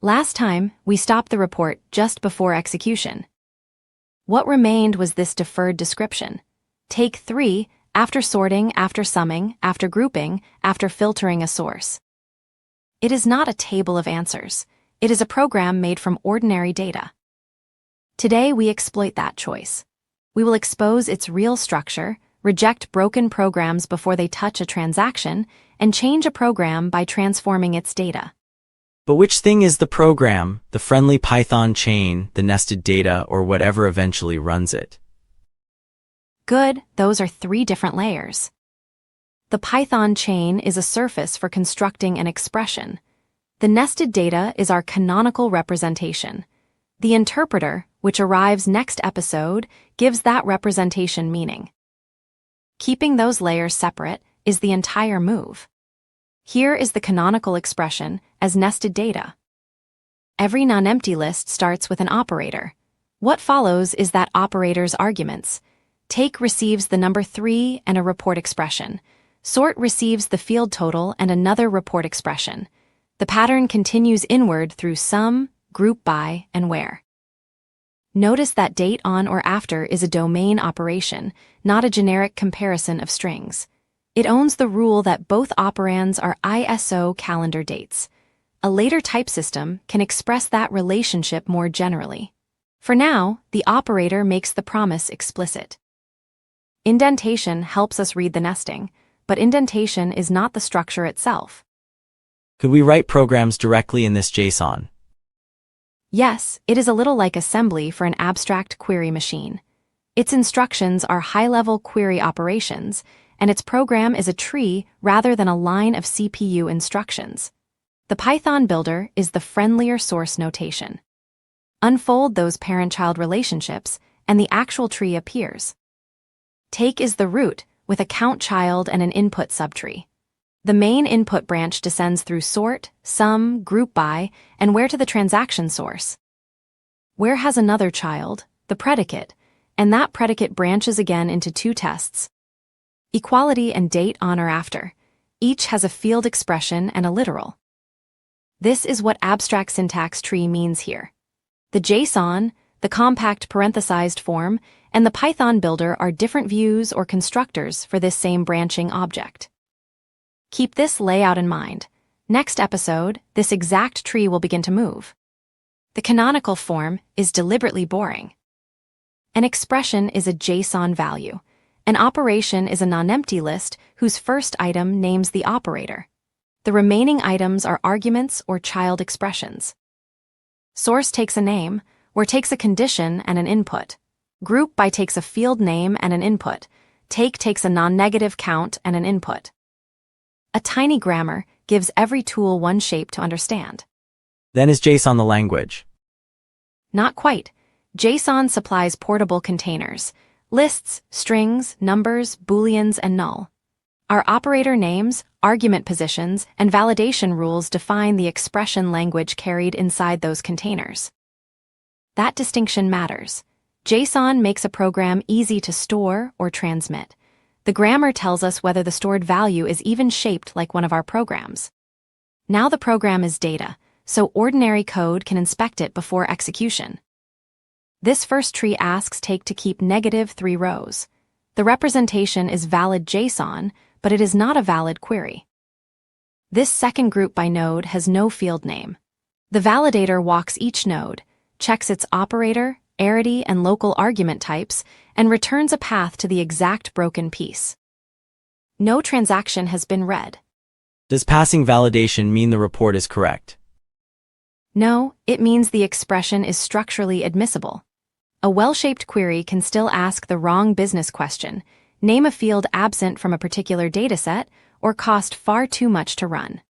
Last time, we stopped the report just before execution. What remained was this deferred description. Take 3, after sorting, after summing, after grouping, after filtering a source. It is not a table of answers. It is a program made from ordinary data. Today, we exploit that choice. We will expose its real structure, reject broken programs before they touch a transaction, and change a program by transforming its data. But which thing is the program, the friendly Python chain, the nested data, or whatever eventually runs it? Good, those are 3 different layers. The Python chain is a surface for constructing an expression. The nested data is our canonical representation. The interpreter, which arrives next episode, gives that representation meaning. Keeping those layers separate is the entire move. Here is the canonical expression as nested data. Every non-empty list starts with an operator. What follows is that operator's arguments. Take receives the number 3 and a report expression. Sort receives the field total and another report expression. The pattern continues inward through sum, group by, and where. Notice that date on or after is a domain operation, not a generic comparison of strings. It owns the rule that both operands are ISO calendar dates. A later type system can express that relationship more generally. For now, the operator makes the promise explicit. Indentation helps us read the nesting, but indentation is not the structure itself. Could we write programs directly in this JSON? Yes, it is a little like assembly for an abstract query machine. Its instructions are high-level query operations, and its program is a tree rather than a line of CPU instructions. The Python builder is the friendlier source notation. Unfold those parent-child relationships, and the actual tree appears. Take is the root, with a count child and an input subtree. The main input branch descends through sort, sum, group by, and where to the transaction source. Where has another child, the predicate, and that predicate branches again into 2 tests. Equality and date on or after. Each has a field expression and a literal. This is what abstract syntax tree means here. The JSON, the compact parenthesized form, and the Python builder are different views or constructors for this same branching object. Keep this layout in mind. Next episode, this exact tree will begin to move. The canonical form is deliberately boring. An expression is a JSON value. An operation is a non-empty list whose first item names the operator. The remaining items are arguments or child expressions. Source takes a name, where takes a condition and an input. Group by takes a field name and an input. Take takes a non-negative count and an input. A tiny grammar gives every tool one shape to understand. Then is JSON the language? Not quite. JSON supplies portable containers. Lists, strings, numbers, booleans, and null. Our operator names, argument positions, and validation rules define the expression language carried inside those containers. That distinction matters. JSON makes a program easy to store or transmit. The grammar tells us whether the stored value is even shaped like one of our programs. Now the program is data, so ordinary code can inspect it before execution. This first tree asks take to keep -3 rows. The representation is valid JSON, but it is not a valid query. This second group by node has no field name. The validator walks each node, checks its operator, arity, and local argument types, and returns a path to the exact broken piece. No transaction has been read. Does passing validation mean the report is correct? No, it means the expression is structurally admissible. A well-shaped query can still ask the wrong business question, name a field absent from a particular dataset, or cost far too much to run.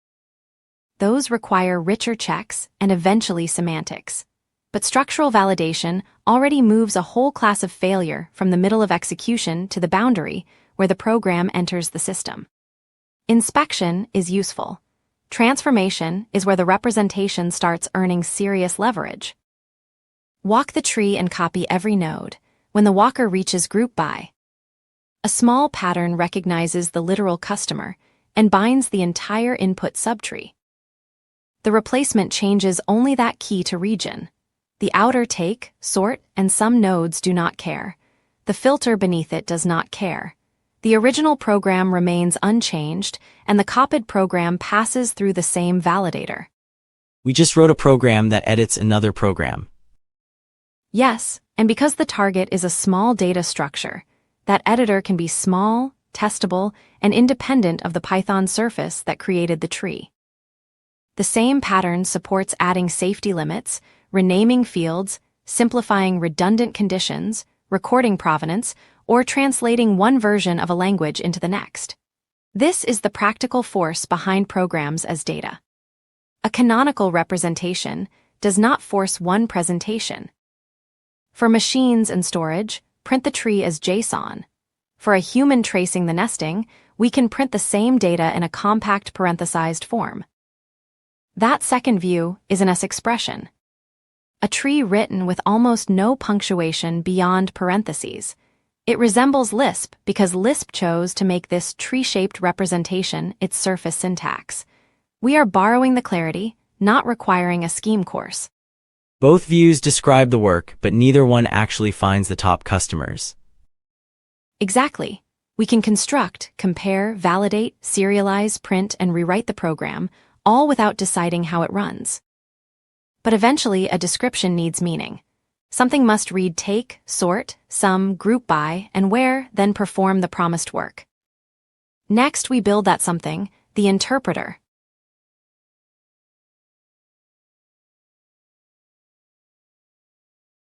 Those require richer checks and eventually semantics. But structural validation already moves a whole class of failure from the middle of execution to the boundary where the program enters the system. Inspection is useful. Transformation is where the representation starts earning serious leverage. Walk the tree and copy every node. When the walker reaches group by, a small pattern recognizes the literal customer and binds the entire input subtree. The replacement changes only that key to region. The outer take, sort, and some nodes do not care. The filter beneath it does not care. The original program remains unchanged, and the copied program passes through the same validator. We just wrote a program that edits another program. Yes, and because the target is a small data structure, that editor can be small, testable, and independent of the Python surface that created the tree. The same pattern supports adding safety limits, renaming fields, simplifying redundant conditions, recording provenance, or translating one version of a language into the next. This is the practical force behind programs as data. A canonical representation does not force one presentation. For machines and storage, print the tree as JSON. For a human tracing the nesting, we can print the same data in a compact parenthesized form. That second view is an S expression. A tree written with almost no punctuation beyond parentheses. It resembles Lisp because Lisp chose to make this tree-shaped representation its surface syntax. We are borrowing the clarity, not requiring a scheme course. Both views describe the work, but neither one actually finds the top customers. Exactly. We can construct, compare, validate, serialize, print, and rewrite the program, all without deciding how it runs. But eventually, a description needs meaning. Something must read take, sort, sum, group by, and where, then perform the promised work. Next, we build that something, the interpreter,